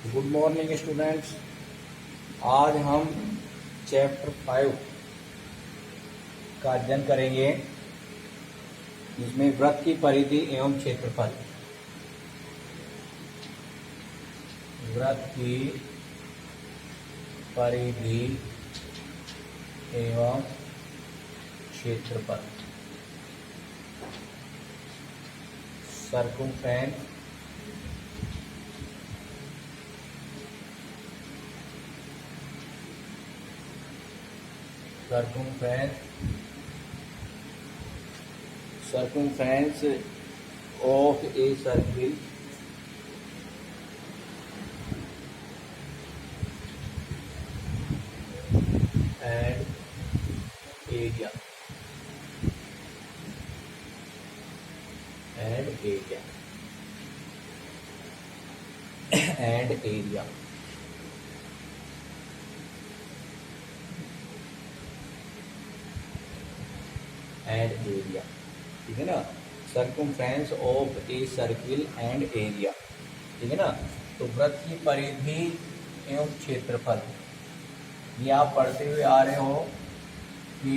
Good morning students. आज हम chapter 5 का अध्ययन करेंगे, जिसमें वृत्त की परिधि एवं क्षेत्रफल। वृत्त की परिधि एवं क्षेत्रफल। Circumference of a circle and area ठीक है ना। Circumference of a circle and area, ठीक है ना। तो वृत्त की परिधि एवं क्षेत्रफल, ये आप पढ़ते हुए आ रहे हो कि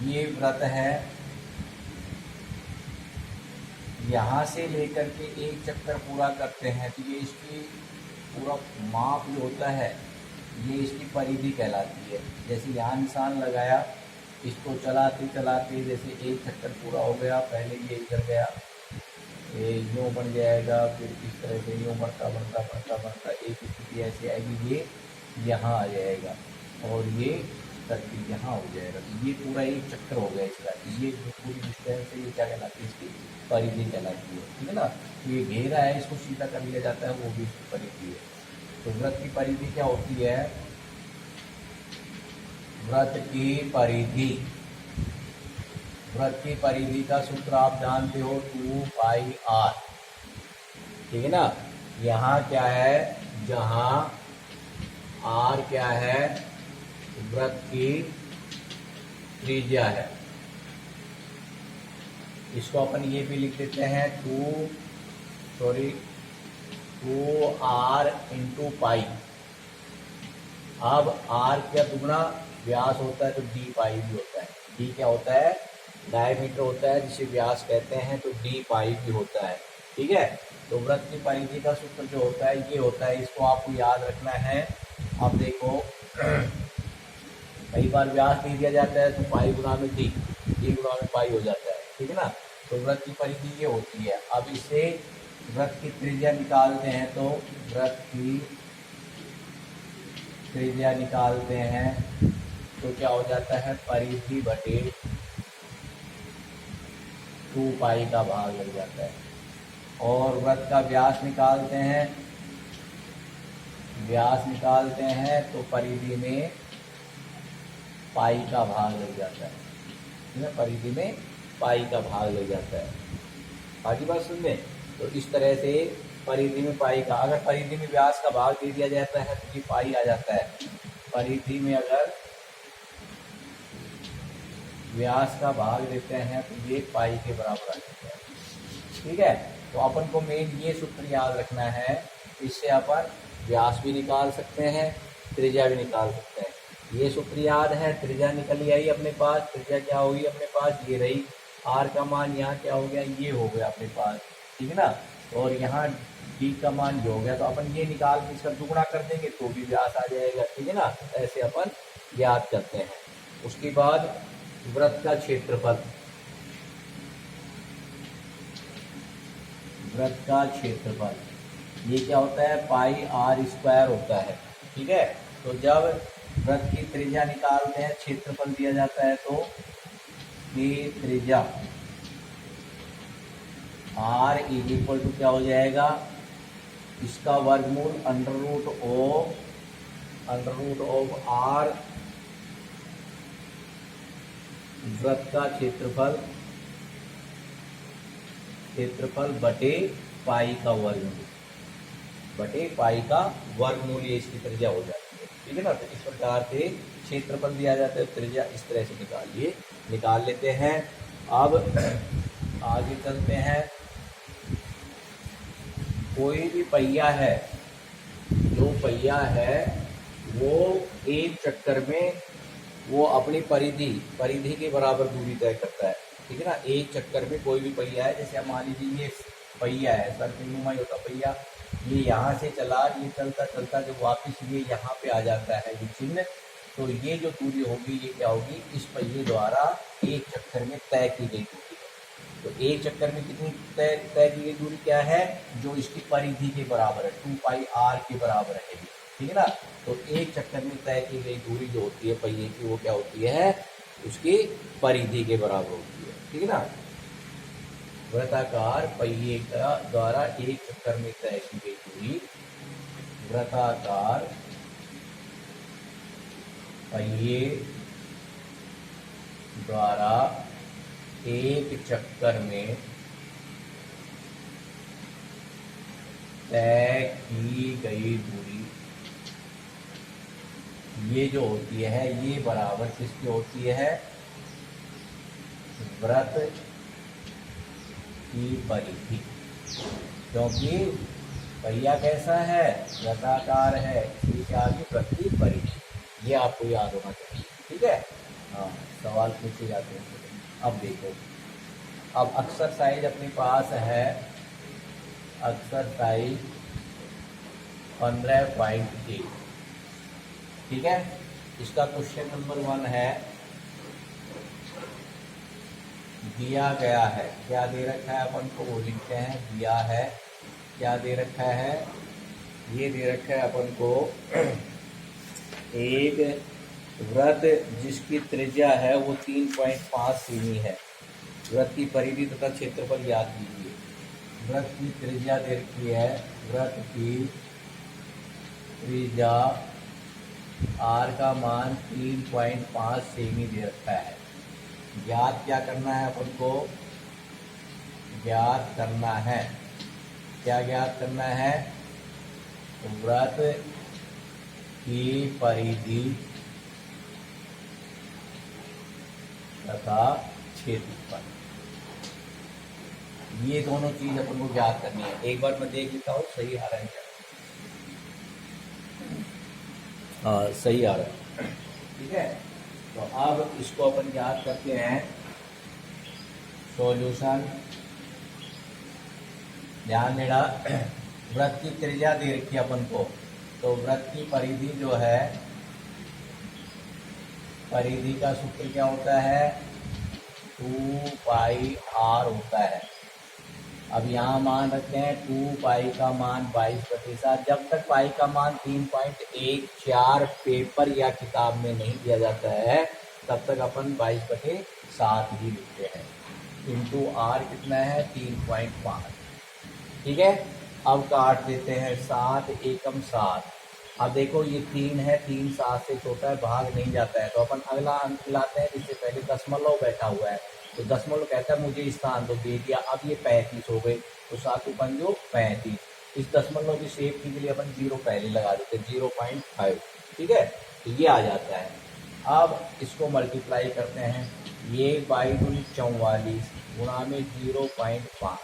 ये वृत्त है, यहाँ से लेकर के एक चक्कर पूरा करते हैं तो ये इसकी पूरा माप जो होता है ये इसकी परिधि कहलाती है। जैसे यहाँ निशान लगाया, इसको चलाते चलाते जैसे एक चक्कर पूरा हो गया, पहले ये इधर गया, ये यूँ बन जाएगा, फिर इस तरह से यूँ बढ़ता बढ़ता बढ़ता बढ़ता एक स्थिति ऐसी आएगी, ये यहाँ आ जाएगा और ये सर्किल यहाँ हो जाएगा। तो ये पूरा एक चक्कर हो गया इसका। ये जो पूरी डिस्टेंस है ये क्या कहलाती है, इसकी परिधि कहलाती है, ठीक है ना। तो ये घेरा है, इसको सीधा कर लिया जाता है, वो भी इसकी परिधि है। तो वृत्त की परिधि क्या होती है? वृत्त की परिधि का सूत्र आप जानते हो, 2πr, ठीक है ना। यहाँ क्या है, जहाँ r क्या है, वृत्त की त्रिज्या है। इसको अपन ये भी लिख देते हैं 2r इंटू पाई। अब r क्या दुगना व्यास होता है तो d पाई भी होता है। d क्या होता है, डायमीटर होता है जिसे व्यास कहते हैं, तो d पाई भी होता है, ठीक है। तो वृत्त की परिधि का सूत्र जो होता है ये होता है, इसको आपको याद रखना है। अब देखो कई बार व्यास दे दिया जाता है तो पाई गुना में d गुना में पाई हो जाता है, ठीक है ना। तो वृत्त की परिधि ये होती है। अब इसे वृत्त की त्रिज्या निकालते हैं, तो वृत्त की त्रिज्या निकालते हैं तो क्या हो जाता है, परिधि बटे 2π का भाग लग जाता है। और वृत्त का व्यास निकालते हैं तो परिधि में पाई का भाग लग जाता है, ठीक है। परिधि में पाई का भाग लग जाता है। आगे बात सुन लें। तो इस तरह से परिधि में पाई का, अगर परिधि में व्यास का भाग दे दिया जाता है तो ये पाई आ जाता है। परिधि में अगर व्यास का भाग देते हैं तो ये पाई के बराबर आ जाता है, ठीक है। तो अपन को मेन ये सूत्र याद रखना है, इससे अपन व्यास भी निकाल सकते हैं, त्रिज्या भी निकाल सकते हैं। ये सूत्र याद है, त्रिज्या निकल आई अपने पास। त्रिज्या क्या होगी अपने पास, ये रही। r का मान यहाँ क्या हो गया, ये हो गया अपने पास, ठीक है ना। और यहाँ d का मान जो हो गया, तो अपन ये निकाल के इसका दुगुना कर देंगे तो भी व्यास आ जाएगा, ठीक है ना। ऐसे अपन याद करते हैं। उसके बाद वृत्त का क्षेत्रफल। ये क्या होता है, πr² होता है, ठीक है। तो जब वृत्त की त्रिज्या निकालते हैं, क्षेत्रफल दिया जाता है, तो की त्रिज्या r इक्वल टू क्या हो जाएगा, इसका वर्गमूल अंडर रूट ऑफ r वृत्त का क्षेत्रफल बटे पाई का वर्गमूल, ये इसकी त्रिज्या हो जाती है, ठीक है ना। तो इस प्रकार से क्षेत्रफल दिया जाता है, त्रिज्या इस तरह से निकाल लेते हैं। अब आगे चलते हैं। कोई भी पहिया है, जो पहिया है वो एक चक्कर में वो अपनी परिधि के बराबर दूरी तय करता है, ठीक है ना। एक चक्कर में कोई भी पहिया है, जैसे आप मान लीजिए ये पहिया है, सर्पिलनुमा ही होता पहिया, ये यहाँ से चला, ये चलता चलता जब वापस ये यहाँ पे आ जाता है ये चिन्ह, तो ये जो दूरी होगी ये क्या होगी, इस पहिए द्वारा एक चक्कर में तय की गई दूरी है। तो एक चक्कर में कितनी तय की गई दूरी क्या है, जो इसकी परिधि के बराबर है, 2πr के बराबर है, ठीक है ना। तो एक चक्कर में तय की गई दूरी जो होती है पहिए की, वो क्या होती है, उसकी परिधि के बराबर होती है, ठीक है ना। वृत्ताकार पहिए का द्वारा एक चक्कर में तय की गई दूरी, वृत्ताकार पहिए द्वारा एक चक्कर में तय की गई दूरी, ये जो होती है ये बराबर किसकी होती है, वृत्त की परिधि। क्योंकि पहिया कैसा है, वृत्ताकार है, इसलिए क्या आगे वृत्त की परिधि। ये आपको याद होना चाहिए, ठीक है। हाँ, सवाल पूछे जाते हैं। अब देखो, अब एक्सरसाइज अपने पास है, एक्सरसाइज 15.1, ठीक है। इसका क्वेश्चन नंबर 1 है, दिया गया है, क्या दे रखा है अपन को, वो लिखते हैं, दिया है, क्या दे रखा है, ये दे रखा है अपन को एक वृत्त जिसकी त्रिज्या है वो 3.5 सेमी है। वृत्त की परिधि तथा क्षेत्रफल याद कीजिए। वृत्त की त्रिज्या दे रखी है, वृत्त की त्रिज्या r का मान 3.5 सेमी दे रखा है। ज्ञात क्या करना है अपन को, ज्ञात करना है, क्या ज्ञात करना है, वृत्त की परिधि तथा क्षेत्रफल, ये दोनों चीज अपन को ज्ञात करनी है। एक बार मैं देख लेता हूँ सही आ रहा है क्या, हाँ सही आ रहा है, ठीक है। तो अब इसको अपन याद करते हैं, सॉल्यूशन, ध्यान देना। वृत्त की त्रिज्या दे रखी है अपन को, तो वृत्त की परिधि जो है, परिधि का सूत्र क्या होता है, 2πr होता है। अब यहाँ मान रखते हैं 2π का मान 22/7। जब तक पाई का मान 3.14 पेपर या किताब में नहीं दिया जाता है तब तक अपन 22/7 ही लिखते हैं। इंटू r कितना है, 3.5, ठीक है। अब काट देते हैं, 7 एकम 7। अब देखो ये 3 है, 3 7 से छोटा है, भाग नहीं जाता है, तो अपन अगला अंक लाते हैं जिससे पहले दशमलव बैठा हुआ है, तो दशमलव कहता है मुझे स्थान तो दे दिया। अब ये 35 हो गए, तो 7 पंजो 35। इस दशमलव की सेफ्टी के लिए अपन 0 पहले लगा देते हैं, 0.5, ठीक है, तो ये आ जाता है। अब इसको मल्टीप्लाई करते हैं, ये 22×44 गुणा में 0.5,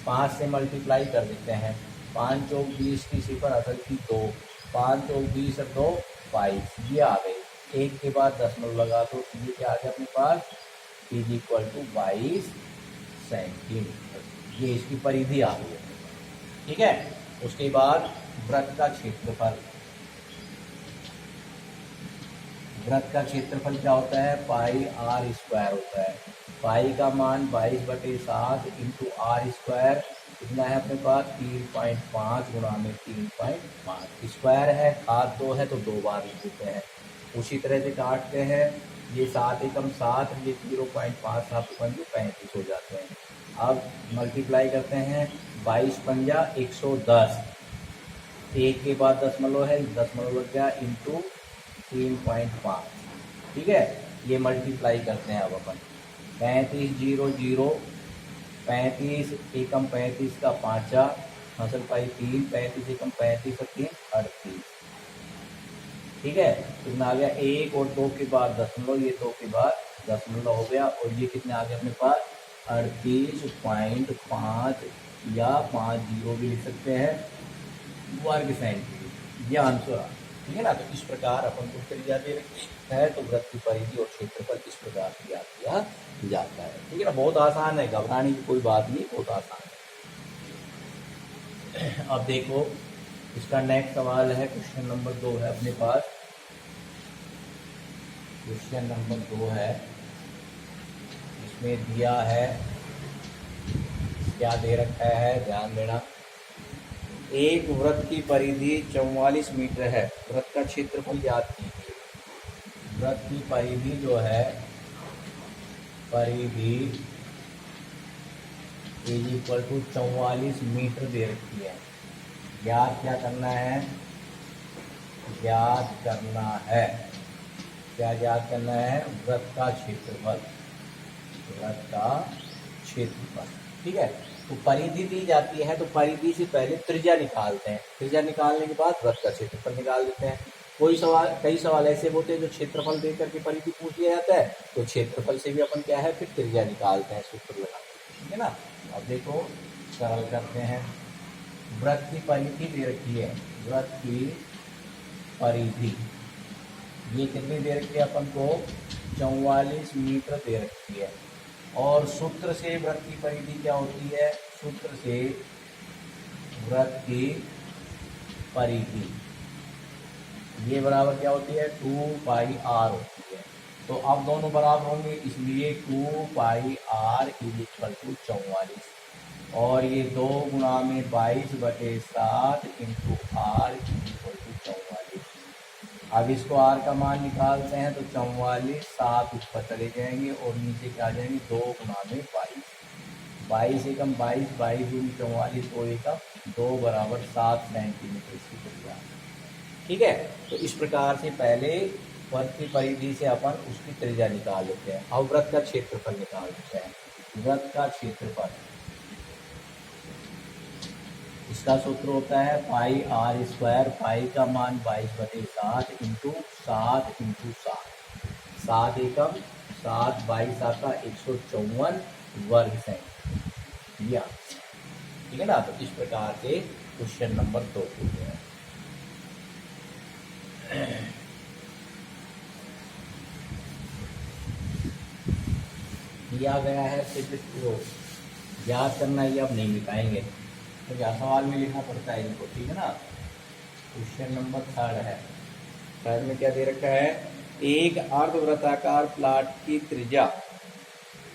5 से मल्टीप्लाई कर देते हैं, 5 चौक 20 की सिफर असल की 2, 5 चौक 20 और 2 22, ये आ गए। एक के बाद दशमलव लगा दो, तो ये क्या आ गया अपने पास, इज इक्वल टू 22 सेंटीमीटर। ये इसकी परिधि आ गई है, ठीक है। उसके बाद वृत्त का क्षेत्रफल, वृत्त का क्षेत्रफल क्या होता है, πr² होता है। पाई का मान 22/7 इंटू r² कितना है अपने पास, 3.5 गुणा में 3.5। स्क्वायर है, हाथ 2 है तो 2 बार लिख देते हैं। उसी तरह से काटते हैं, ये 7 एकम 7, ये 0.5, 7 पंजे 35 हो जाते हैं। अब मल्टीप्लाई करते हैं, 22 पंजा 110, एक के बाद दशमलव है, दशमलव लग गया, इंटू 3.5, ठीक है। ये मल्टीप्लाई करते हैं अब अपन, 35 0 0, 35 एकम 35 का 5, हासिल पाई 3, 35 एकम 35 और 3 38, ठीक है। कितना आ गया, 1 और 2 के बाद दशमलव, ये 2 के बाद दशमलव हो गया, और ये कितने आ गए अपने पास, 38.5 या 50 भी लिख सकते हैं, वर्ग सेंटीमीटर, ये आंसर आ, ठीक है ना। तो इस प्रकार अपन को त्रिज्या दे रखी है तो वृत्त की परिधि और क्षेत्रफल इस प्रकार से ज्ञात किया जाता है, ठीक है ना। बहुत आसान है, घबराने की कोई बात नहीं, बहुत आसान है। अब देखो इसका नेक्स्ट सवाल है, क्वेश्चन नंबर 2 है अपने पास। क्वेश्चन नंबर 2 है, इसमें दिया है, क्या दे रखा है, ध्यान देना। एक वृत्त की परिधि 44 मीटर है, वृत्त का क्षेत्रफल ज्ञात कीजिए। वृत्त की परिधि जो है, परिधि इज इक्वल टू 44 मीटर दे रखी है। ज्ञात क्या करना है, ज्ञात करना है, क्या ज्ञात करना है, वृत्त का क्षेत्रफल, वृत्त का क्षेत्रफल, ठीक है। तो परिधि दी जाती है तो परिधि से पहले त्रिज्या निकालते हैं, त्रिज्या निकालने के बाद वृत्त का क्षेत्रफल निकाल देते हैं। कोई सवाल, कई सवाल ऐसे होते हैं जो क्षेत्रफल दे करके परिधि पूछ लिया जाता है, तो क्षेत्रफल से भी अपन क्या है फिर त्रिज्या निकालते हैं सूत्र लगा, ठीक है ना। अब देखो सरल करते हैं। वृत्त की परिधि दे रखी है, वृत्त की परिधि ये कितनी दे रखी है अपन को, 44 मीटर दे रखी है। और सूत्र से वृत्त की परिधि क्या होती है, सूत्र से वृत्त की परिधि ये बराबर क्या होती है, 2πr होती है। तो अब दोनों बराबर होंगे, इसलिए 2πr इज इक्वल टू 44, और ये 2 गुणा में 22/7 इंटू आर इक्वल टू 44। अब इसको आर का मान निकालते हैं तो 44 7 ऊपर चले जाएंगे और नीचे क्या आ जाएंगे, 2 गुणा में 22, 22 एकम 22, 22 दूनी 44, 2 एकम 2 बराबर 7 सेंटीमीटर इसकी त्रिज्या, ठीक है। तो इस प्रकार से पहले वृत्त की परिधि से अपन उसकी त्रिज्या निकाल लेते हैं। अब वृत्त का क्षेत्रफल निकाल लेते हैं। वृत्त का क्षेत्रफल, इसका सूत्र होता है पाई आर स्क्वायर, पाई का मान 22/7 इंटू 7 इंटू 7, 7 एकम 7, 22 आता 154 वर्ग सेंटीमीटर, या ठीक है ना। तो इस प्रकार से क्वेश्चन नंबर 2 हो गया। दिया गया है सिद्ध को याद करना, ये अब नहीं मिटाएंगे तो क्या सवाल में लिखना पड़ता है इनको, ठीक है ना। क्वेश्चन नंबर 3 है, 3 में क्या दे रखा है, एक अर्धवृत्ताकार प्लाट की त्रिज्या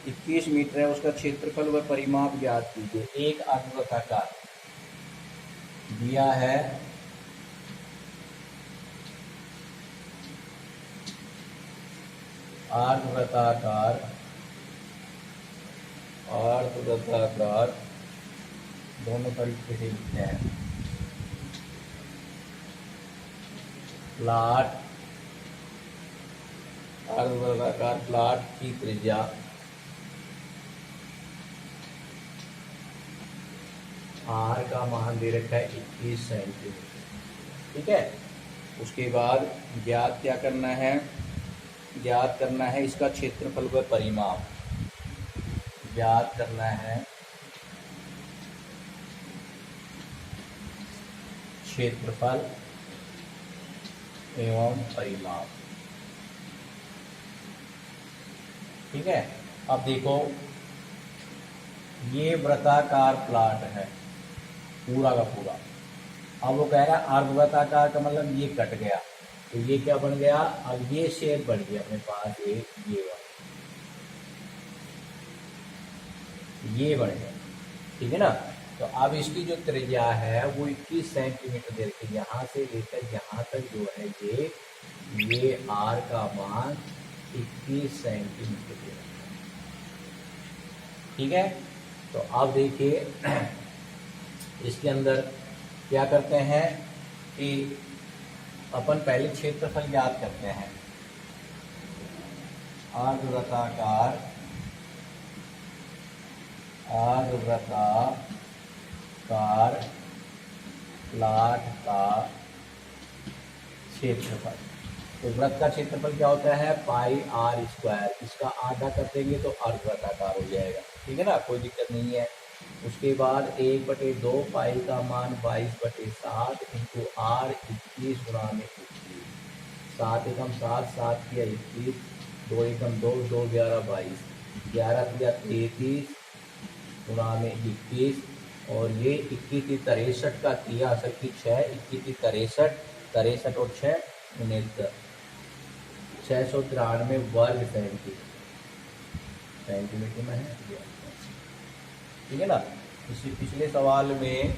21 मीटर है, उसका क्षेत्रफल व परिमाप ज्ञात कीजिए। एक अर्धवृत्ताकार दिया है, अर्धवृत्ताकार, अर्धवृत्ताकार दोनों तरीके से लिखते हैं। प्लाट, अर्धवृत्ताकार प्लाट की त्रिज्या आर का मान दे रखा है 21 सेंटीमीटर, ठीक है। उसके बाद ज्ञात क्या करना है, ज्ञात करना है इसका क्षेत्रफल व परिमाप, ज्ञात करना है क्षेत्रफल एवं परिमाप, ठीक है। अब देखो ये वृत्ताकार प्लाट है पूरा का पूरा, अब वो कह रहा है अर्धवृत्ताकार का मतलब ये कट गया तो ये क्या बन गया, अब ये शेप बन गया अपने पास, ये बन गया, ठीक है ना। तो अब इसकी जो त्रिज्या है वो 21 सेंटीमीटर दे रखी है, यहाँ से लेकर यहाँ तक जो है ये आर का मान 21 सेंटीमीटर दे रखा है, ठीक है। तो अब देखिए इसके अंदर क्या करते हैं कि अपन पहले क्षेत्रफल ज्ञात करते हैं। अर्धवृत्ताकार, अर्धवृत्ताकार प्लाट का क्षेत्रफल, तो वृत्त का क्षेत्रफल क्या होता है, पाई आर स्क्वायर, इसका आधा कर देंगे तो अर्धवृत्ताकार हो जाएगा, ठीक है ना, कोई दिक्कत नहीं है। उसके बाद 1/2 पाई का मान 22/7 इंटू आर 21 गुणा में 21। 7 एकम 7, 7 किया 21, 2 एकम 2, 2 11 22, 11 किया 33 गुणा में 21, और ये 21 63 का किया असल की 6, 21 63, 63 और 6 69, 693 वर्ग सेंटीमीटर में है। ठीक है ना। इसी पिछले सवाल में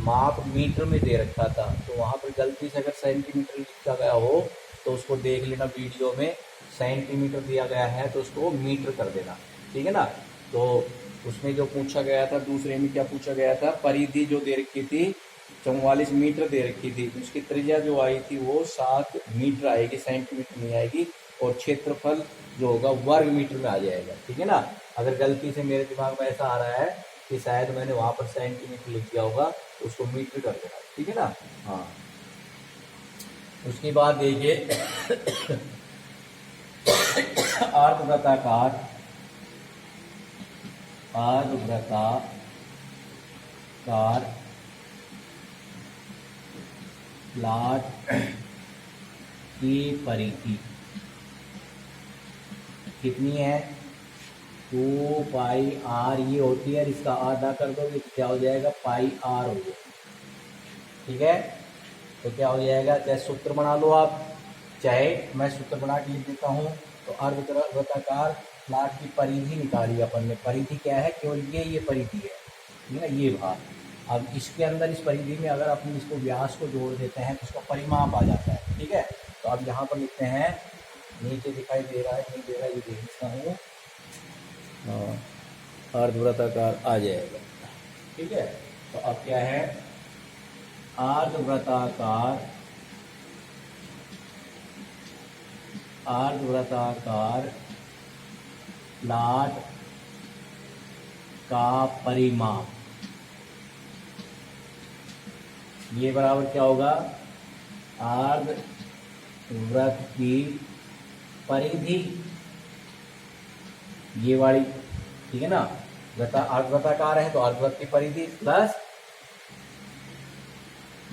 माप मीटर में दे रखा था, तो वहाँ पर गलती से अगर सेंटीमीटर लिखा गया हो तो उसको देख लेना वीडियो में, सेंटीमीटर दिया गया है तो उसको मीटर कर देना। ठीक है ना। तो उसमें जो पूछा गया था, दूसरे में क्या पूछा गया था, परिधि जो दे रखी थी 44 मीटर दे रखी थी, उसकी त्रिज्या जो आई थी वो 7 मीटर आएगी, सेंटीमीटर नहीं आएगी, और क्षेत्रफल जो होगा वर्ग मीटर में आ जाएगा। ठीक है ना। अगर गलती से मेरे दिमाग में ऐसा आ रहा है कि शायद मैंने वहां पर सेंटीमीटर लिख दिया होगा, तो usको मीटर कर देना। ठीक है ना। हाँ, उसके बाद देखिए अर्धवृत्ताकार प्लॉट की परिधि कितनी है, 2 पाई आर ये होती है, इसका आधा कर दोगे तो क्या हो जाएगा, पाई आर हो जाएगा। ठीक है। तो क्या हो जाएगा, चाहे सूत्र बना लो आप, चाहे मैं सूत्र बना के लिख देता हूँ। तो अर्धवृत्ताकार प्लॉट की परिधि निकाली अपन ने। परिधि क्या है, केवल ये परिधि है, ठीक है ना, ये भाग। अब इसके अंदर इस परिधि में अगर अपन इसको व्यास को जोड़ देते हैं तो उसका परिमाप आ जाता है। ठीक है। तो अब यहाँ पर लिखते हैं, नीचे दिखाई दे रहा है, नहीं दे रहा है, ये देख लिखता हूँ, अर्धवृत्ताकार आ जाएगा। ठीक है। तो अब क्या है, अर्धवृत्ताकार प्लॉट का परिमाप, ये बराबर क्या होगा, अर्धवृत्त की परिधि, ये वाली। ठीक है ना। अर्धवृत्ताकार है तो अर्धवृत्त की परिधि प्लस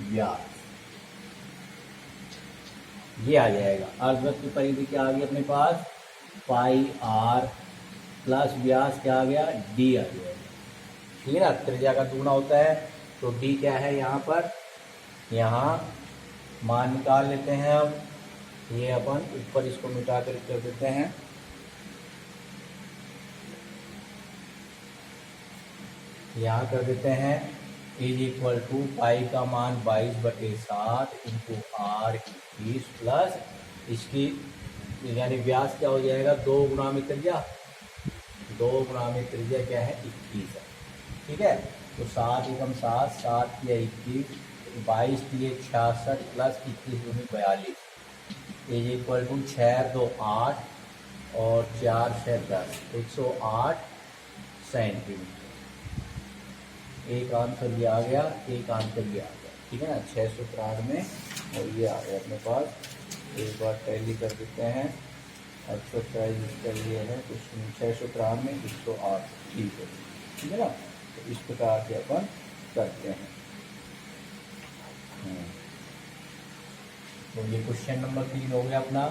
व्यास, ये आ जाएगा। अर्धवृत्त की परिधि क्या आ गई अपने पास, पाई आर, प्लस व्यास क्या आ गया, डी आ जाएगा। ठीक है ना। त्रिज्या का दुगुना होता है, तो डी क्या है यहाँ पर, यहाँ मान निकाल लेते हैं। अब ये अपन ऊपर इसको मिटा कर देते हैं, यहाँ कर देते हैं इज इक्वल टू पाई का मान 22/7 इंटू आर 21 प्लस इसकी यानी व्यास क्या हो जाएगा, 2 गुणा में त्रिज्या, 2 गुणा में त्रिज्या क्या है, 21 है। ठीक है। तो 7 एकम 7, 7 किया 21, 22 किए 66 प्लस 21 दूनी 42 इज इक्वल टू 6 2 8 और 4 6 10, 108 सेंटीमीटर। एक आंसर ये आ गया, एक आंसर ये आ गया। ठीक है ना। 693 और ये आ गया अपने पास। एक बार टैली कर देते हैं, एक्सरसाइज इसका ये है कुछ 693 108। ठीक है। ठीक है ना। तो इस प्रकार से अपन करते हैं। तो ये क्वेश्चन नंबर 3 हो गया अपना।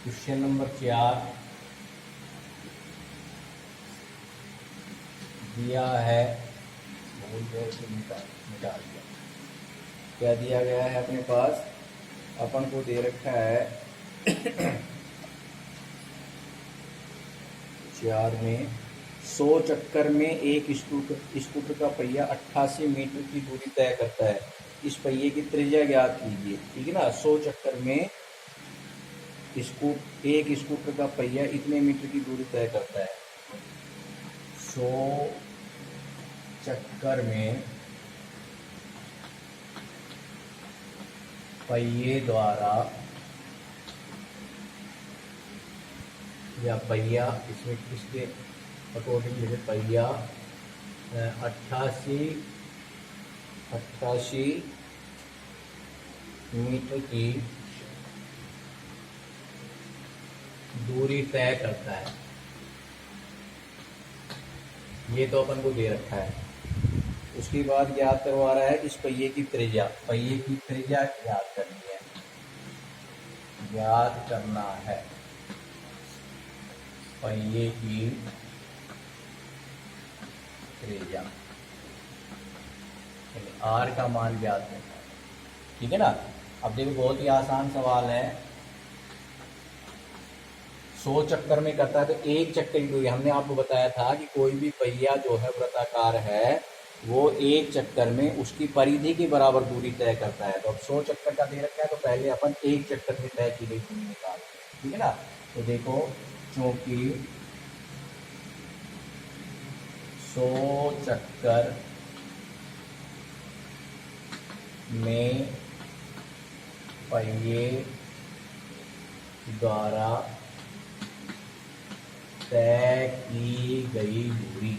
क्वेश्चन नंबर 4 दिया है, बहुत देर से मिटा दिया। क्या दिया गया है अपने पास, अपन को दे रखा है 4 में 100 चक्कर में एक स्कूटर का पहिया 88 मीटर की दूरी तय करता है। इस पहिए की त्रिज्या ज्ञात कीजिए। ठीक है ना। 100 चक्कर में एक स्कूटर का पहिया इतने मीटर की दूरी तय करता है। 100 चक्कर में पहिए द्वारा या पहिया, इसमें किसके अकॉर्डिंग जैसे पहिया 88 मीटर की दूरी तय करता है। ये तो अपन को दे रखा है। उसके बाद ज्ञात करवा रहा है इस पहिए की त्रिज्या। पहिए की त्रिज्या ज्ञात करनी है, ज्ञात करना है पहिए की त्रिज्या, आर का मान ज्ञात करना है। ठीक है ना। अब देखो बहुत ही आसान सवाल है। 100 चक्कर में करता है तो एक चक्कर की दूरी, हमने आपको बताया था कि कोई भी पहिया जो है वृत्ताकार है वो एक चक्कर में उसकी परिधि के बराबर दूरी तय करता है। तो अब 100 चक्कर का दे रखा है तो पहले अपन एक चक्कर में तय की गई दूरी निकालते हैं। ठीक है ना। तो देखो चूंकि 100 चक्कर में पहिए द्वारा तय की गई दूरी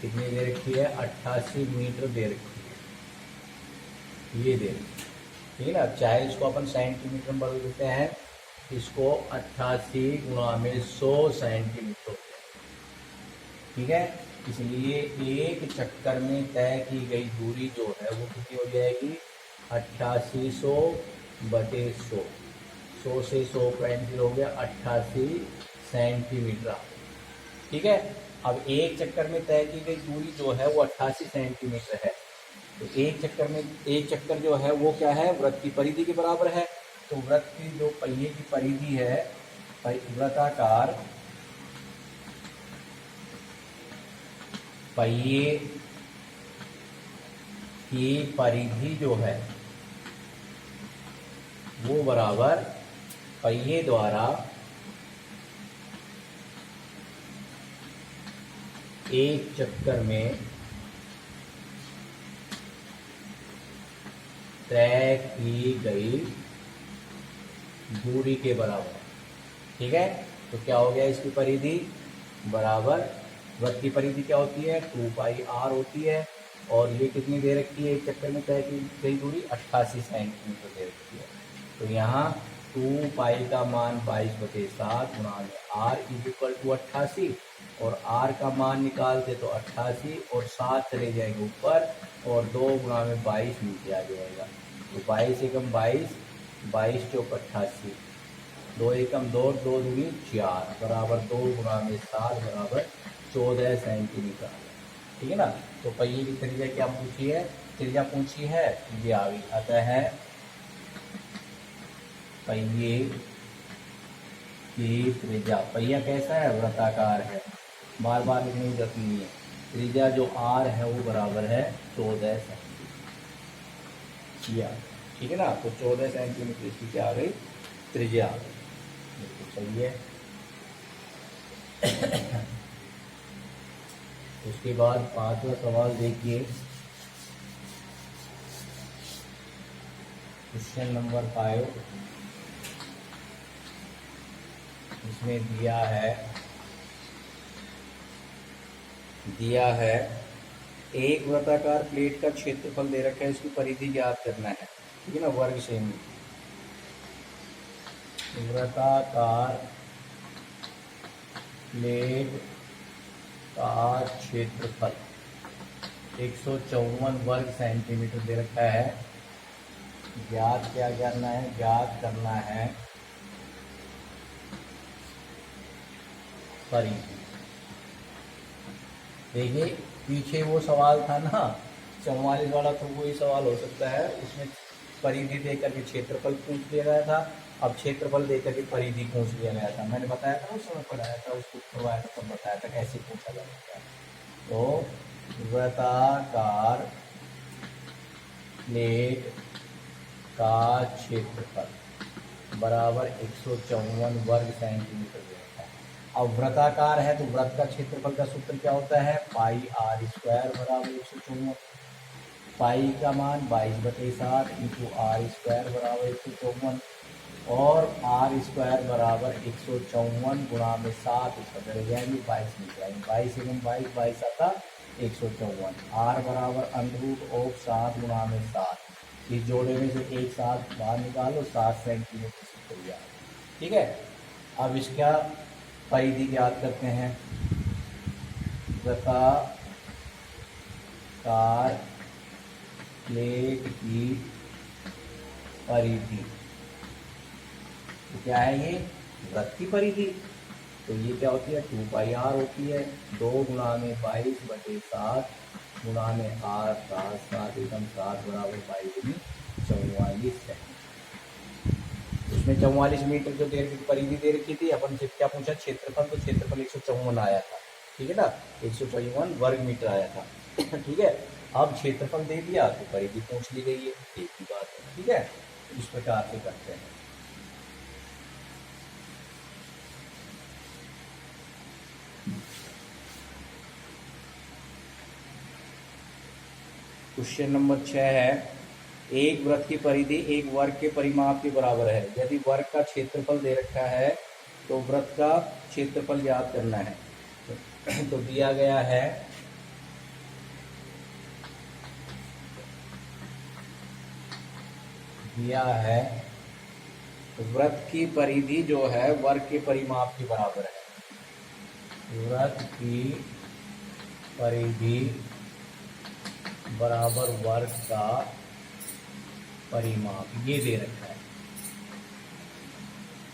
कितनी दे रखी है, 88 मीटर दे रखी है, ये दे रखी है। ठीक है ना। चाहे इसको अपन सेंटीमीटर में बदल देते हैं, इसको 88 गुणा में 100 सेंटीमीटर। ठीक है। इसलिए एक चक्कर में तय की गई दूरी जो है वो कितनी हो जाएगी, 8800 बटे 100। 100 से 100 कैंसिल हो गया, 88 सेंटीमीटर। ठीक है। अब एक चक्कर में तय की गई दूरी जो है वो 88 सेंटीमीटर है। तो एक चक्कर जो है वो क्या है, वृत्त की परिधि के बराबर है। तो वृत्त की जो पहिए की परिधि है, वृत्ताकार पहिए की परिधि जो है वो बराबर पहिए द्वारा एक चक्कर में तय की गई दूरी के बराबर। ठीक है। तो क्या हो गया, इसकी परिधि बराबर, वृत्त की परिधि क्या होती है, 2πr होती है। और ये कितनी दे रखी है, एक चक्कर में तय की गई दूरी 88 सेंटीमीटर दे रखी है। तो यहाँ 2π का मान 22/7 गुणा r = 88, और r का मान निकालते तो 88 और 7 चले जाएंगे ऊपर, और 2 गुणा में 22 नीचे आ जाएगा। तो 22 एकम 22, 22 चौक 88, 2 एकम 2, 2 दूनी 4 बराबर 2 गुणा में 7 बराबर 14 सेंटीमीटर। ठीक है ना। तो पहिए की त्रिज्या क्या पूछी है, त्रिज्या पूछी है, ये आ गई। अतः है पहिए की त्रिज्या, पहिया कैसा है, वृत्ताकार है, बार बार लिखने की जरूरत नहीं है। त्रिज्या जो r है वो बराबर है 14 सेंटीमीटर। ठीक है ना। तो 14 सेंटीमीटर इसकी क्या आ गई, त्रिज्या आ गई। बिल्कुल सही है। उसके बाद 5वां सवाल देखिए, क्वेश्चन नंबर 5। इसमें दिया है एक वृत्ताकार प्लेट का क्षेत्रफल दे रखा है, इसकी परिधि ज्ञात करना है। ठीक है ना। वर्ग सेमी वृत्ताकार प्लेट का क्षेत्रफल 154 वर्ग सेंटीमीटर दे रखा है। ज्ञात क्या करना है, ज्ञात करना है परिधि। देखिए पीछे वो सवाल था ना 44 वाला, तो वही सवाल हो सकता है। उसमें परिधि देकर के क्षेत्रफल पूछ लिया गया था, अब क्षेत्रफल देकर के परिधि पूछ लिया गया था। मैंने बताया था उस समय पढ़ाया था, उसको करवाया था, तब बताया था कैसे पूछा जाता है। तो वृत्ताकार प्लेट का क्षेत्रफल बराबर 154 वर्ग सेंटीमीटर देता है। अब वृत्ताकार है तो वृत्त का क्षेत्रफल का सूत्र क्या होता है, πr² बराबर 154। पाई का मान 22/7 इंटू r² बराबर 154, और r² बराबर 154 गुणा में 7, इसका चले जाएंगे 22 मिल जाएंगे, 22 एकम 22, 22 आता 154। r बराबर √7 गुणा में 7, इस जोड़े में से एक साथ बाहर निकालो, 7 सेंटीमीटर सूत्र हो जाए। ठीक है, अब इसका परिधि ज्ञात करते हैं। वृत्ताकार प्लेट की परिधि तो क्या है, ये वृत्त की परिधि। तो ये क्या होती है, 2πr होती है। 2 गुणा में 22/7 गुणा में r 7 एकम 7 बराबर 22×44 है। उसमें 44 मीटर जो देर की परिधि दे रखी थी, अपन से क्या पूछा, क्षेत्रफल, तो क्षेत्रफल 154 आया था। ठीक है ना, 154 वर्ग मीटर आया था। ठीक है, अब क्षेत्रफल दे दिया तो परिधि पूछ ली गई है, एक ही बात है। ठीक है, इस प्रकार से करते हैं। क्वेश्चन नंबर 6 है, एक वृत्त की परिधि एक वर्ग के परिमाप के बराबर है। यदि वर्ग का क्षेत्रफल दे रखा है तो वृत्त का क्षेत्रफल ज्ञात करना है। तो दिया गया है वृत्त की परिधि जो है वर्ग के परिमाप के बराबर है। वृत्त की परिधि बराबर वर्ग का परिमाप, ये दे रखा है।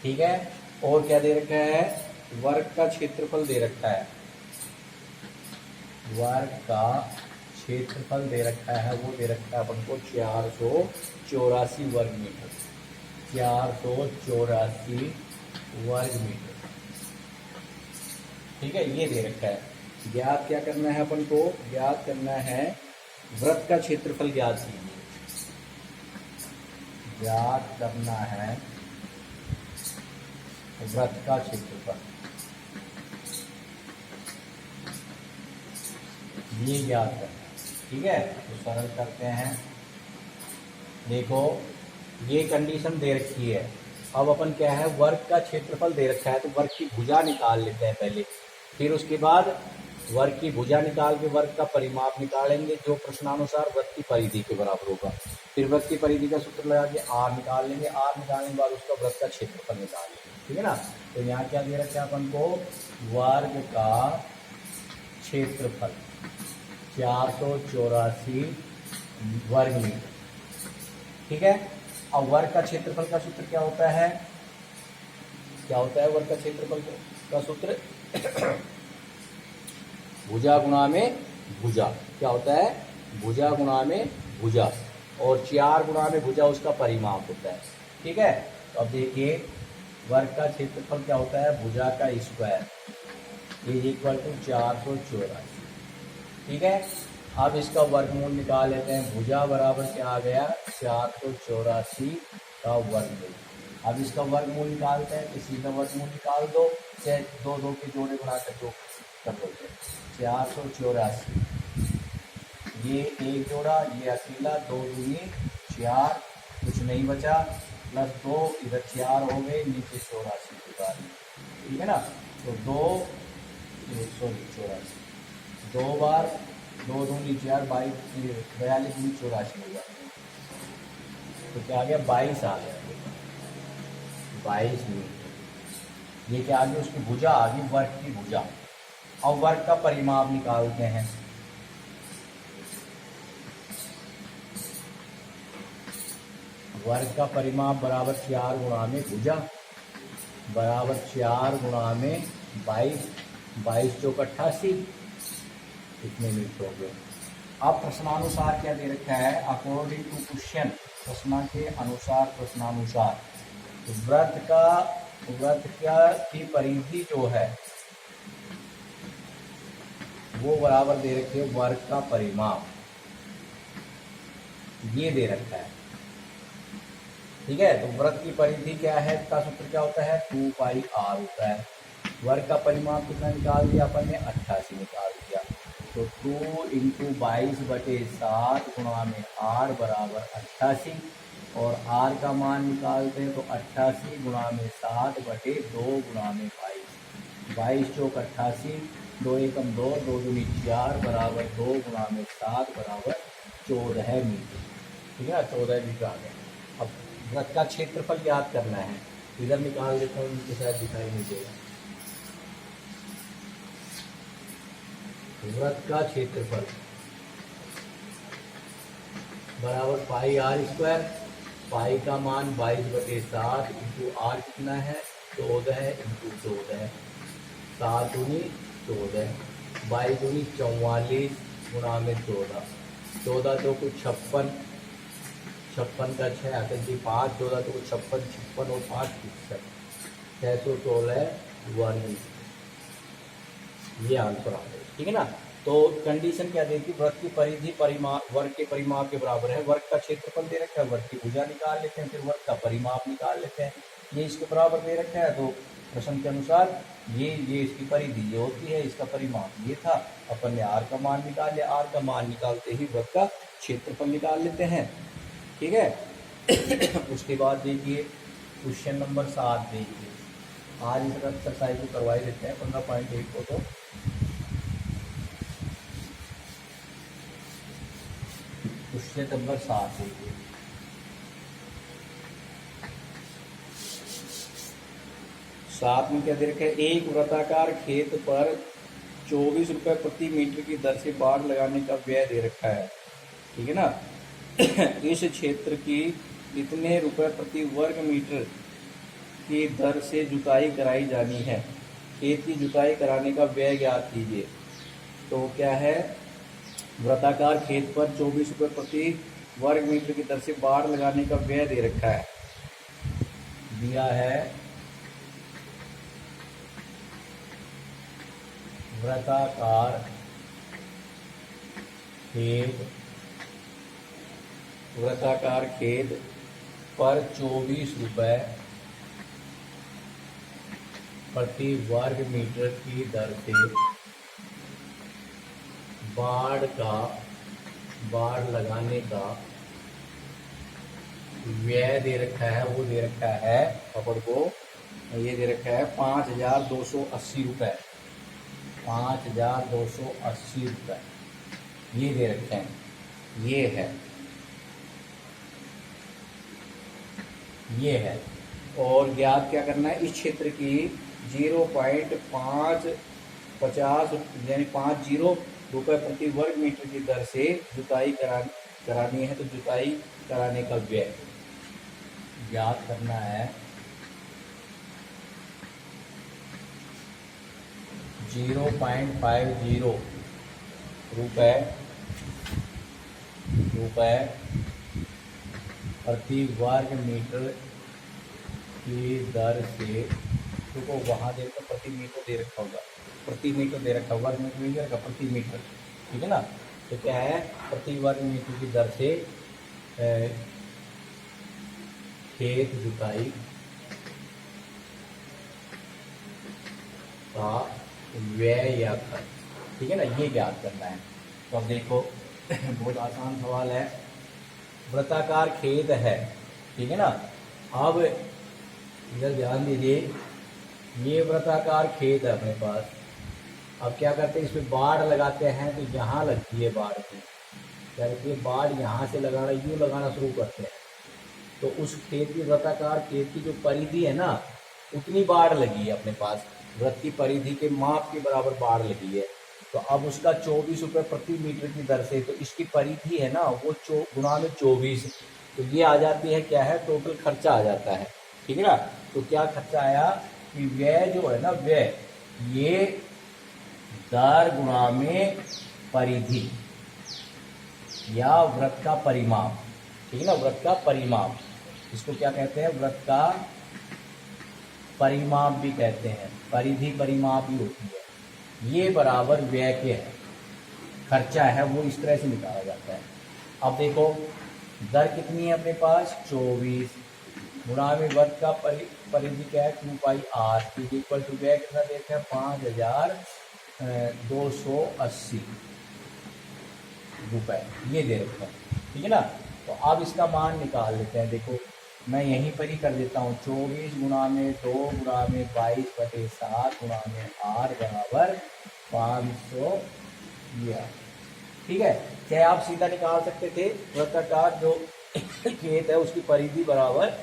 ठीक है, और क्या दे रखा है, वर्ग का क्षेत्रफल दे रखा है। वर्ग का क्षेत्रफल दे रखा है, वो दे रखा है अपन को 484 वर्ग मीटर। 484 वर्ग मीटर। ठीक है, ये दे रखा है। ज्ञात क्या करना है अपन को, ज्ञात करना है वृत्त का क्षेत्रफल ज्ञात कीजिए। ज्ञात करना है वृत्त का क्षेत्रफल, ये ज्ञात करना है। ठीक है, तो सरल करते हैं। देखो, ये कंडीशन दे रखी है। अब अपन क्या है, वर्ग का क्षेत्रफल दे रखा है तो वर्ग की भुजा निकाल लेते हैं पहले, फिर उसके बाद वर्ग की भुजा निकाल के वर्ग का परिमाप निकालेंगे, जो प्रश्नानुसार वृत्त की परिधि के बराबर होगा। फिर वृत्त की परिधि का सूत्र लगा के r निकाल लेंगे। r निकालने के बाद उसका वृत्त का क्षेत्रफल निकाल लेंगे। ठीक है ना, तो यहाँ क्या दे रखा है अपन को, वर्ग का क्षेत्रफल 484 वर्ग मीटर। ठीक है, अब वर्ग का क्षेत्रफल का सूत्र क्या होता है, क्या होता है वर्ग का क्षेत्रफल का सूत्र, भुजा गुणा में भुजा। क्या होता है, भुजा गुणा में भुजा, और 4 गुणा में भुजा उसका परिमाप होता है। ठीक है, तो अब देखिए वर्ग का क्षेत्रफल क्या होता है, भुजा का स्क्वायर इज इक्वल टू 484। ठीक है, अब इसका वर्गमूल निकाल लेते हैं। भुजा बराबर क्या आ गया, 484 का वर्गमूल। अब इसका वर्गमूल निकालते हैं, तो सीधा वर्गमूल निकाल दो, चाहे 2 के जोड़े बनाकर दो कर दोगे। 484, ये एक जोड़ा, ये अकेला, 2 दूनी 4, कुछ नहीं बचा, प्लस 2 इधर 4 हो गए, नीचे 84 के बाद। ठीक है ना, तो 84 2 बार 2 दूनी 4, 42 दूनी 84 हो जाते हैं। तो क्या आ गया, 22 आ गया, 22 मीटर। ये क्या आ गया, उसकी भुजा आ गई, वर्ग की भुजा। और वर्ग का परिमाप निकालते हैं। वर्ग का परिमाप बराबर 4 गुणा में भुजा बराबर 4 गुणा में 22, 22 चौक 88, कितने मीटर हो गए। अब प्रश्नानुसार क्या दे रखा है, अकॉर्डिंग टू क्वेश्चन, प्रश्न के अनुसार, प्रश्नानुसार वृत्त की परिधि जो है वो बराबर दे रखे है वर्ग का परिमाप, ये दे रखा है। ठीक है, तो वृत्त की परिधि क्या है, इसका सूत्र क्या होता है, 2πr होता है। वर्ग का परिमाप कितना निकाल दिया अपन ने, 88 निकाल दिया। तो 2 × 22/7 गुणा में r बराबर 88, और r का मान निकालते हैं तो 88 गुणा में 7/2 गुणा में 22, 22 चौक 88, 2 एकम 2, 2 दूनी 4 बराबर 2 गुणा में 7 बराबर 14 मीटर। ठीक है ना, 14 मीटर आ गया। अब वृत्त का क्षेत्रफल याद करना है, इधर निकाल देता हूँ, इनके साथ दिखाई नहीं देगा। वृत्त का क्षेत्रफल बराबर पाई आर स्क्वायर। पाई का मान 22/7 इंटू आर कितना है 14 है इंटू 14, 7 दूनी 14, 22 दूनी 44 गुणा में 14, 14 तो कुछ 56, 56 का 6 आता है 5, 14 तो कुछ 56, 56 और 5 65, 616 वर्ग। ये आंसर आ गया, ठीक है ना। तो कंडीशन क्या देगी, वृत्त की परिधि वर्ग के परिमाप के बराबर है, वर्ग का क्षेत्रफल दे रखा है, वर्ग की भुजा निकाल लेते हैं, फिर वर्ग का परिमाप निकाल लेते हैं, ये इसके बराबर दे रखा है। तो प्रश्न के अनुसार ये इसकी परिधि ये होती है, इसका परिमाप ये था, अपन ने आर का मान निकाल लिया, आर का मान निकालते ही वृत्त का क्षेत्रफल निकाल लेते हैं, ठीक है। उसके बाद देखिए क्वेश्चन नंबर 7 देखिए, आज इस एक्सरसाइज को करवा देते हैं 15.1 को। तो क्वेश्चन नंबर 7 देखिए, साथ में क्या दे रखा है, एक वृत्ताकार खेत पर 24 रुपये प्रति मीटर की दर से बाड़ लगाने का व्यय दे रखा है, ठीक है ना। इस क्षेत्र की कितने रुपए प्रति वर्ग मीटर की दर से जुताई कराई जानी है, खेत की जुताई कराने का व्यय ज्ञात कीजिए। तो क्या है, वृत्ताकार खेत पर 24 रुपये प्रति वर्ग मीटर की दर से बाड़ लगाने का व्यय दे रखा है, दिया है वृत्ताकार खेत पर 24 रुपये प्रति वर्ग मीटर की दर से बाड़ लगाने का व्यय दे रखा है, वो दे रखा है पकड़ को, ये दे रखा है 5,280 रुपये, 5,280 रुपये ये दे रखे हैं, ये है। और ज्ञात क्या करना है, इस क्षेत्र की 0.550 यानी 50 रुपये प्रति वर्ग मीटर की दर से जुताई करानी है। तो जुताई कराने का व्यय ज्ञात करना है, 0.50 रुपये प्रति वर्ग मीटर की दर से, देखो वहाँ देखो प्रति मीटर दे रखा होगा, प्रति मीटर दे रखा, वर्ग मीटर नहीं दे रखा, प्रति मीटर, ठीक है ना। तो क्या है, प्रति वर्ग मीटर की दर से खेत जुताई का व्यय या खर्च, ठीक है ना, ये ज्ञात करना है। तो अब देखो बहुत आसान सवाल है, वृत्ताकार खेत है, ठीक है ना। अब इधर ध्यान दीजिए, ये वृत्ताकार खेत है अपने पास। अब क्या करते हैं, इसमें बाड़ लगाते हैं, तो यहाँ लगती है बाड़ की, क्या लगती है, बाड़ यहाँ से लगाना, यूँ लगाना शुरू करते हैं, तो उस खेत की वृत्ताकार खेत की जो परिधि है ना, उतनी बाड़ लगी है अपने पास, वृत्त की परिधि के माप के बराबर बाड़ लगी है। तो अब उसका 24 रुपये प्रति मीटर की दर से, तो इसकी परिधि है ना वो गुणा में 24, तो ये आ जाती है क्या है, टोटल खर्चा आ जाता है, ठीक है ना। तो क्या खर्चा आया कि व्यय जो है ना, व्यय ये दर गुणा में परिधि या वृत्त का परिमाप, ठीक है ना, वृत्त का परिमाप, इसको क्या कहते हैं, वृत्त का परिमाप भी कहते हैं, परिधि परिमाप भी होती है, ये बराबर व्यय के है, खर्चा है वो इस तरह से निकाला जाता है। अब देखो दर कितनी है अपने पास 24 गुणा में वृत्त का परिधि क्या है 2πr इक्वल टू व्यय कितना देखते हैं 5,280 रुपये ये दे रखते हैं, ठीक है ना। तो अब इसका मान निकाल लेते हैं, देखो मैं यहीं पर ही कर देता हूँ, 24 गुणा में 2 गुणा में 22/7 गुणा में r बराबर 500 ये, ठीक है। चाहे आप सीधा निकाल सकते थे वृत्ताकार जो खेत है उसकी परिधि बराबर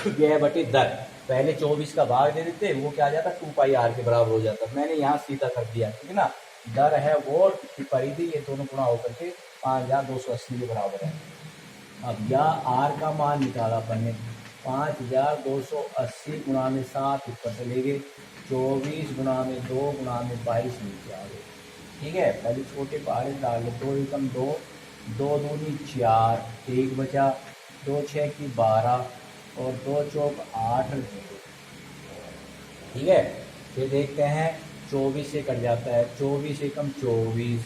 व्यय बटे दर। पहले 24 का भाग दे देते, वो क्या आ जाता 2πr के बराबर हो जाता। मैंने यहाँ सीधा कर दिया, ठीक है ना। दर है वो, परिधि, ये दोनों गुणा होकर के 5280 के बराबर है। अब यह r का मान निकाला अपन ने, 5280 गुणा में 7 ऊपर चले गए, 24 गुणा में 2 गुणा में 22 नीचे आ गए। ठीक है, पहले छोटे पहाड़े डाल लो, 2 एकम 2, 2 दूनी 4, 1 बचा, 2 6 की 12 और 2 चौक 8। ठीक है, फिर देखते हैं 24 से कट जाता है, 24 एकम 24,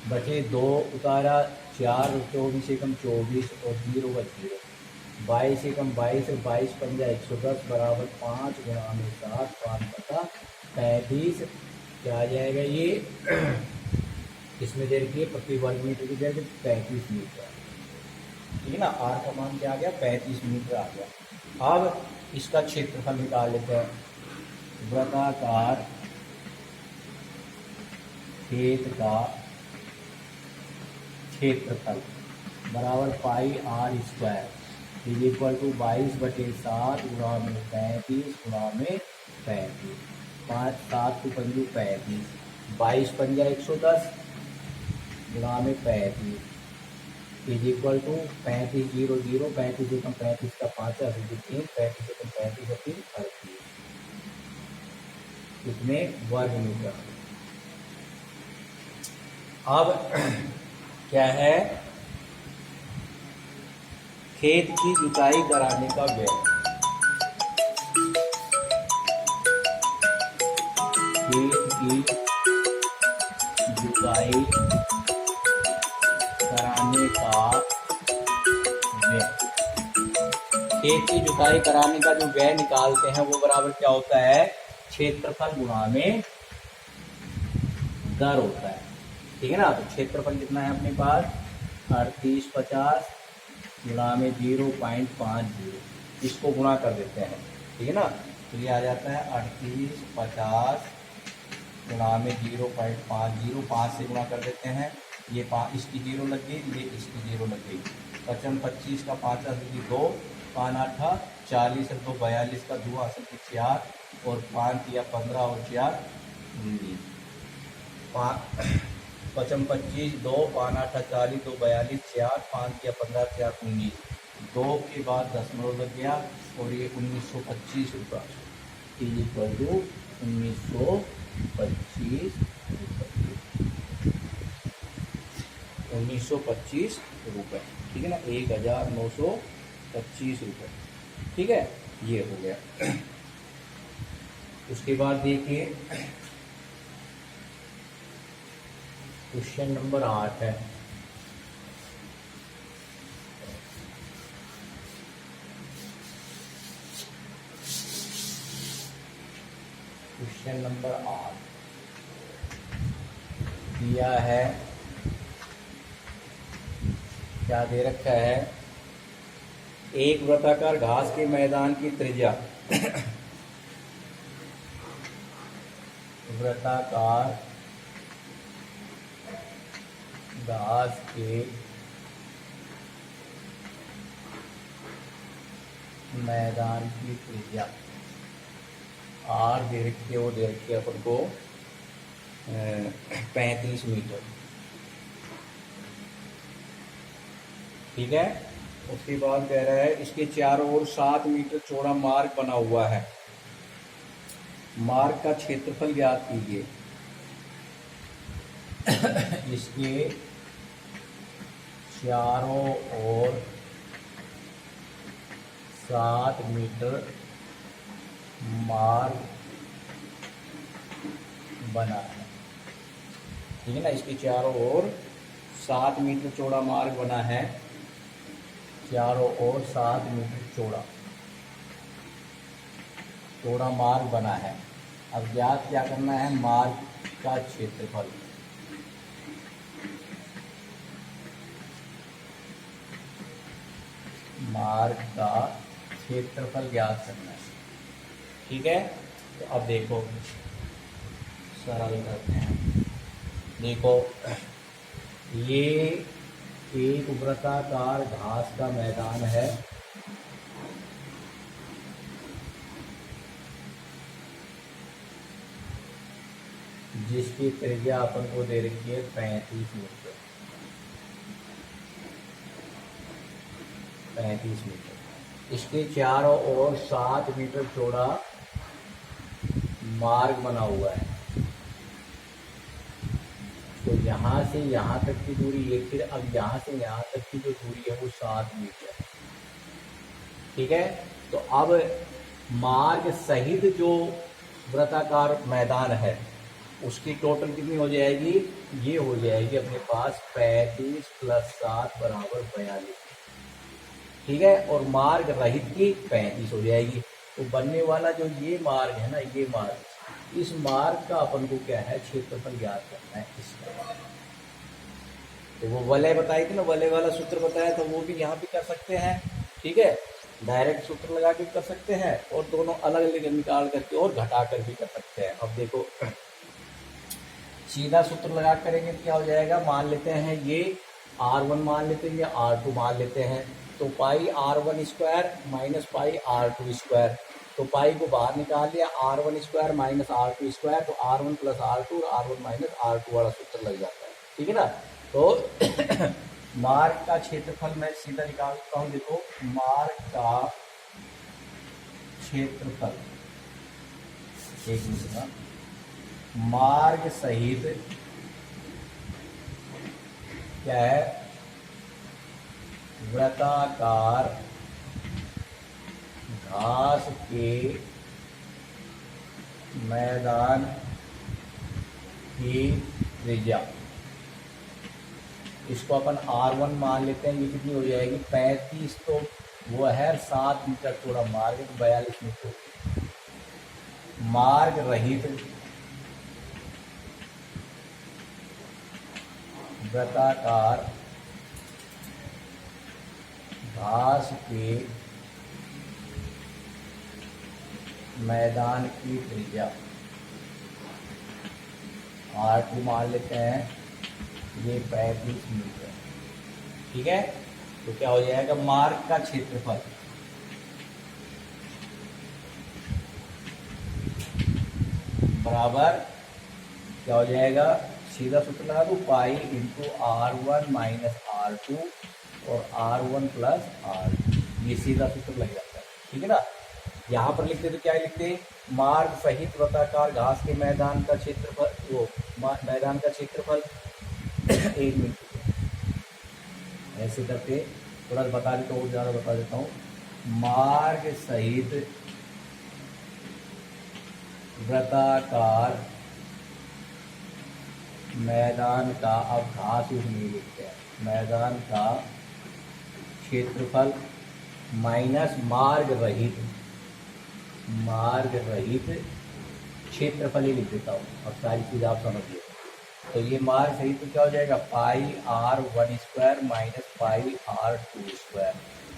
बचे 2 उतारा 4 और 24 एकम 24 और 0 व 0, 22 एकम 22 और 22 पंजा 110 बराबर 5 गुणा में 7, 5 बटा 35। क्या आ जाएगा ये इसमें दे रखिए प्रति वर्ग मीटर की जगह 35 मीटर। ठीक है ना, आर का मान क्या आ गया 35 मीटर आ गया। अब इसका क्षेत्रफल निकाल लेते हैं। वृत्ताकार खेत का क्षेत्रफल बराबर πr² इज इक्वल टू 22/7 गुणा में 35 गुणा में 35, 5 7 को 35, 22 पंजा 110 गुणा में 35 इज इक्वल टू 35 0 0, 35 एकम 35 का 5 3, 35 एकम 35 का 3 38, कितने वर्ग मीटर। अब क्या है, खेत की जुताई कराने का व्यय। खेत की जुताई कराने का व्यय, खेत की जुताई कराने का जो व्यय निकालते हैं वो बराबर क्या होता है, क्षेत्रफल गुणा में दर होता है। ठीक है ना, तो क्षेत्रफल कितना है अपने पास 3850 गुणा में 0.50, इसको गुणा कर देते हैं। ठीक है ना, तो ये आ जाता है 3850 गुणा में 0.50, 5 से गुणा कर देते हैं, ये 5 इसकी 0 लग गई, ये इसकी 0 लग गई, 55 25 का 5 2, 5 8 40 और 2 42 का 2 असल के 4 और 5 या 15 और 4 19, 55 25 2, 5 8 40, 2 42 4, 5 या 15 4 19, 2 के बाद दशमलव लग गया और ये 1925 रुपये इक्वल टू 1925 रुपये। ठीक है ना, 1925 रुपये। ठीक है, ये हो गया। उसके बाद देखिए क्वेश्चन नंबर 8 है। क्वेश्चन नंबर 8 दिया है, क्या दे रखा है, एक वृत्ताकार घास के मैदान की त्रिज्या वृत्ताकार घास के मैदान की त्रिज्या आर दे रखी है, वो दे रखी है अपन को 35 मीटर। ठीक है, उसके बाद कह रहा है इसके चारों ओर 7 मीटर चौड़ा मार्ग बना हुआ है, मार्ग का क्षेत्रफल ज्ञात कीजिए। इसके चारों ओर 7 मीटर मार्ग बना है। ठीक है ना, इसके चारों ओर 7 मीटर चौड़ा मार्ग बना है, चारों ओर 7 मीटर चौड़ा मार्ग बना है। अब ज्ञात क्या करना है, मार्ग का क्षेत्रफल। मार्ग का क्षेत्रफल ज्ञात करना है। ठीक है, तो अब देखो सरल करते हैं। देखो ये एक वृत्ताकार घास का मैदान है जिसकी त्रिज्या अपन को दे रखी है 35 मीटर। 35 मीटर। इसके चारों ओर 7 मीटर चौड़ा मार्ग बना हुआ है। तो यहाँ से यहाँ तक की दूरी ये, फिर अब यहाँ से यहाँ तक की जो दूरी है वो 7 मीटर है। ठीक है, तो अब मार्ग सहित जो वृत्ताकार मैदान है उसकी टोटल कितनी हो जाएगी? ये हो जाएगी अपने पास 35 + 7 = 42। ठीक है, और मार्ग रहित की 35 हो जाएगी। तो बनने वाला जो ये मार्ग है ना, ये मार्ग, इस मार्ग का अपन को क्या है, क्षेत्रफल ज्ञात करना है इसका। तो वो वलय बताई थी ना, वलय वाला सूत्र बताया था, वो भी यहाँ भी कर सकते हैं। ठीक है, डायरेक्ट सूत्र लगा के कर सकते हैं और दोनों अलग अलग निकाल करके और घटा कर भी कर सकते हैं। अब देखो सीधा सूत्र लगा करेंगे क्या हो जाएगा, मान लेते हैं ये R1 मान लेते हैं, ये R2 मान लेते हैं। तो πr1² - πr2²। तो पाई को बाहर निकाल लिया, R1² - R2², तो R1 + R2 और R1 - R2 वाला सूत्र लग जाता है। ठीक है ना। तो मार्ग का क्षेत्रफल मैं सीधा निकालता हूँ। देखो मार्ग का क्षेत्रफल, एक मिनट का, मार्ग सहित क्या है, वृत्ताकार घास के मैदान की त्रिज्या, इसको अपन R1 मान लेते हैं। ये कितनी हो जाएगी, 35, तो वो है 7 मीटर चौड़ा मार्ग, 42 मीटर। मार्ग रहित वृत्ताकार घास के मैदान की त्रिज्या R2 मान लेते हैं, ये 35 मीटर। ठीक है, तो क्या हो जाएगा, मार्ग का क्षेत्रफल बराबर क्या हो जाएगा, सीधा सूत्र लगा दो, पाई × R1 - R2 और R1 + R2। ये सीधा सूत्र लग जाता है। ठीक है ना। यहाँ पर लिखते तो क्या लिखते, मार्ग सहित वृत्ताकार घास के मैदान का क्षेत्रफल, वो मैदान का क्षेत्रफल 1 मिनट ऐसे करके थोड़ा बता देता हूँ, ज़्यादा बता देता हूँ। मार्ग सहित वृत्ताकार मैदान का, अब घास उसमें लिखते हैं, मैदान का क्षेत्रफल माइनस मार्ग रहित क्षेत्रफल ही लिख देता हूँ। अब सारी चीज़ आप समझिए। तो ये मार्ग सहित तो क्या हो जाएगा, πr1² - πr2²।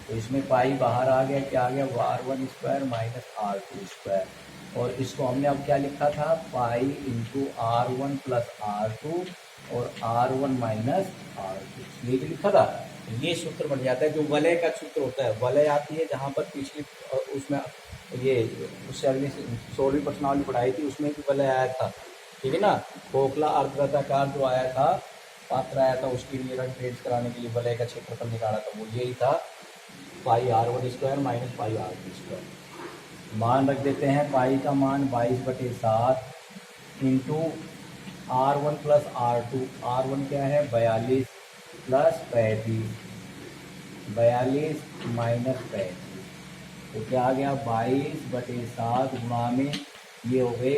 तो इसमें पाई बाहर आ गया, क्या आ गया, R1² - R2²। और इसको हमने अब क्या लिखा था, पाई × R1 + R2 और R1 - R2, ये जो लिखा था। ये सूत्र बन जाता है, जो वलय का सूत्र होता है। वलय आती है जहाँ पर पिछली उसमें ये उससे अगली 16वीं प्रश्नावली पढ़ाई थी, उसमें भी वलय आया था। ठीक है ना। खोखला अर्धवृत्ताकार जो आया था, पात्र आया था, उसके लिए रंग ट्रेस कराने के लिए वलय का क्षेत्रफल निकाला था, वो यही था, πr1² - πr2²। मान रख देते हैं, पाई का मान 22/7 × R1 + R2। R1 क्या है, 42 + 35, 42 - 35, तो क्या आ गया, 22/7 गुणा में ये हो गए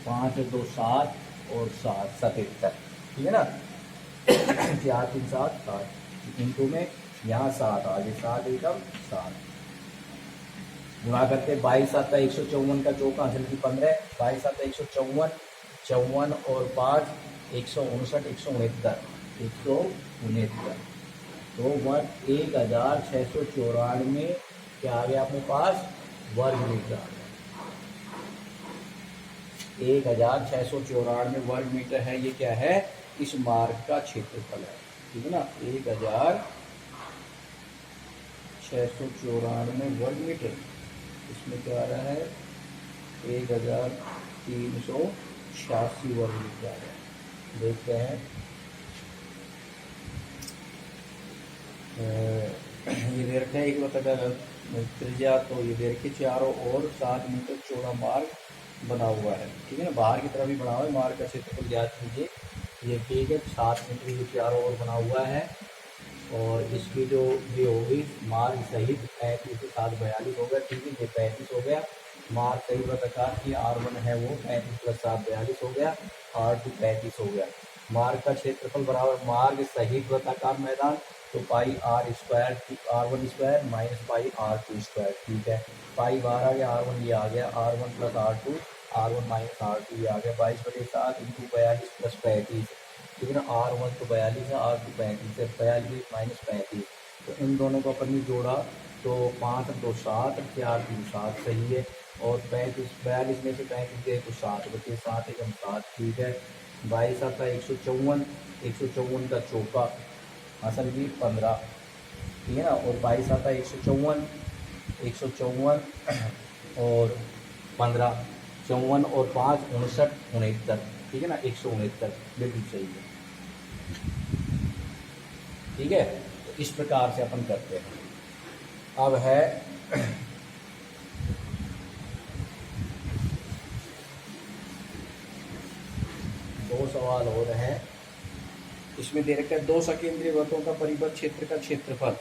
5 × 2 = 7 और 7 = 77। ठीक है ना। 4 × 3 = 7, 7 इंटू में यहाँ 7 आ गए, 7 एकम 7 गुणा करते 22 × 7 = 154 का चौका हासिल की 15, 22 × 7 = 154, 54 और 5 159, 169। तो 1694 क्या आ गया अपने पास, वर्ग मीटर आ गया। 1694 वर्ग मीटर है, ये क्या है, इस मार्ग का क्षेत्रफल है। ठीक है ना, 1694 वर्ग मीटर। इसमें क्या आ रहा है, 1386 वर्ग मीटर आ रहा है। देखते हैं, ये दे रखा है एक वृत्ताकार त्रिज्या, तो ये दे रखी 4 और 7 मीटर चौड़ा मार्ग बना हुआ है। ठीक है ना, बाहर की तरफ भी बना हुआ है, मार्ग का क्षेत्रफल ज्ञात कीजिए। ये ठीक है, 7 मीटर ये 4 और बना हुआ है, और इसकी जो ये होगी मार्ग सहित 35 से 7 42 हो गया। ठीक है, ये 35 हो गया। मार्ग सहित वृत्ताकार की R1 है वो 35 + 7 42 हो गया, R2 35 हो गया। मार्ग का क्षेत्रफल बराबर मार्ग सहित वृत्ताकार मैदान, तो पाई R² R1² minus pi R2²। ठीक है, पाई बाहर आ गया, R1 ये आ गया, R1 + R2, R1 minus R2 ये आ गया, 22/7 × 42 + 35। ठीक है ना, R1 तो 42 है, R2 35 है, 42 माइनस 35। तो इन दोनों को अपन ने जोड़ा तो 5 × 2 7, 4 × 3 7 सही है, और 42 में से 35 गए तो 7 बचे, 7 × 7। ठीक है, 22 आता 154, 154 का चौका असल भी 15। ठीक है ना, और 22 आता 154, 154 और 15, 54 और 5 59, 69। ठीक है ना, 169 बिल्कुल सही है। ठीक है, तो इस प्रकार से अपन करते हैं। अब है दो सवाल हो रहे हैं। इसमें दे रखा है 2 सकेंद्रीय वृत्तों का परिबद्ध क्षेत्र का क्षेत्रफल।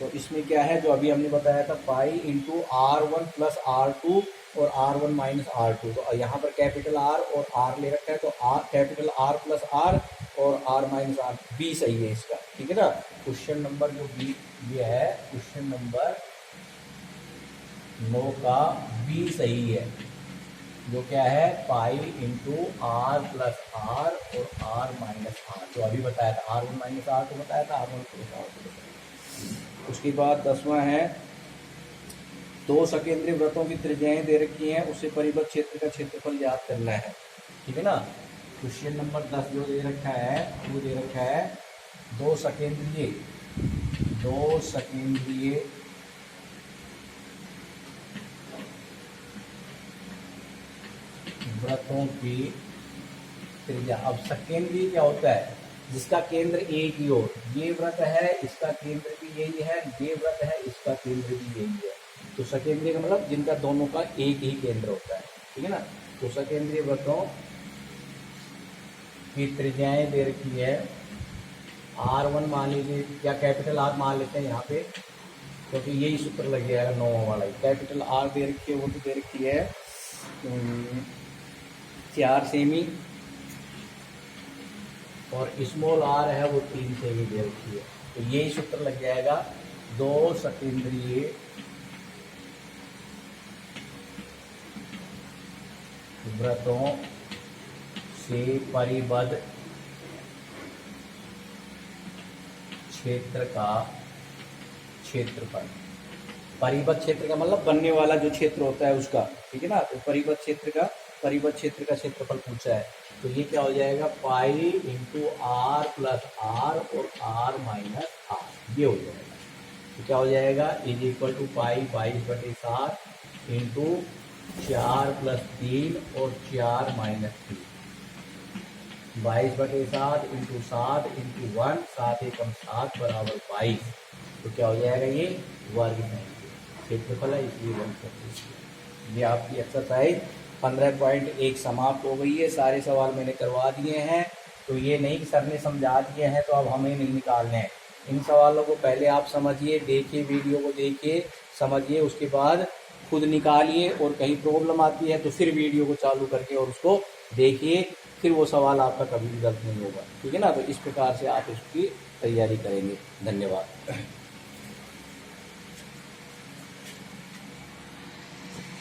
तो इसमें क्या है, जो अभी हमने बताया था, पाई × R1 + R2 और R1 माइनस R2। तो यहाँ पर कैपिटल R और R ले रखा है, तो कैपिटल R + R और R माइनस R, बी सही है इसका। ठीक है ना, क्वेश्चन नंबर जो बी ये है, क्वेश्चन नंबर 9 का बी सही है, जो क्या है, पाई × R + R और R माइनस R, जो अभी बताया था, R1 माइनस R2 बताया था, R1 + R2 बताया। उसके बाद 10वां है, 2 सकेंद्रीय वृत्तों की त्रिज्याएं दे रखी हैं, उससे परिबद्ध क्षेत्र का क्षेत्रफल ज्ञात करना है। ठीक है ना, क्वेश्चन नंबर 10 जो दे रखा है वो दे रखा है 2 सकेंद्रीय वृत्तों की त्रिज्या। अब सकेंद्रीय क्या होता है, जिसका केंद्र एक ही हो। ये वृत्त है, इसका केंद्र भी यही है, ये वृत्त है, इसका केंद्र भी यही है। तो सकेंद्रीय का मतलब जिनका दोनों का एक ही केंद्र होता है। ठीक है ना, तो सकेंद्रीय वृत्तों की त्रिज्याएं दे रखी है। R1 मान लीजिए, या कैपिटल R मान लेते हैं यहाँ पे, क्योंकि यही सूत्र लग जाएगा 9 वाला। कैपिटल R दे रखी है, वो तो दे रखी है 4 सेमी, और स्मॉल r है वो 3 सेमी दे रखी है। तो यही सूत्र लग जाएगा 2 सकेंद्रीय वृत्तों से परिबद्ध क्षेत्र का क्षेत्रफल। परिबद्ध क्षेत्र का मतलब बनने वाला जो क्षेत्र होता है उसका। ठीक है ना, तो परिबद्ध क्षेत्र का क्षेत्रफल पूछा है। तो ये क्या हो जाएगा, पाई × R + R और R माइनस R, ये हो जाएगा। तो क्या हो जाएगा, = पाई 22/7 × 4 + 3 और 4 माइनस 3, 22/7 × 7 × 1, 7 × 7 = 22। तो क्या हो जाएगा, ये वर्ग क्षेत्रफल है, इसलिए 125। ये आपकी एक्सरसाइज 15.1 समाप्त हो गई है। सारे सवाल मैंने करवा दिए हैं। तो ये नहीं कि सर ने समझा दिए हैं तो अब हमें नहीं निकालने हैं। इन सवालों को पहले आप समझिए, देखिए, वीडियो को देखिए, समझिए, उसके बाद खुद निकालिए, और कहीं प्रॉब्लम आती है तो फिर वीडियो को चालू करके और उसको देखिए, फिर वो सवाल आपका कभी भी गलत नहीं होगा। ठीक है ना, तो इस प्रकार से आप इसकी तैयारी करेंगे। धन्यवाद।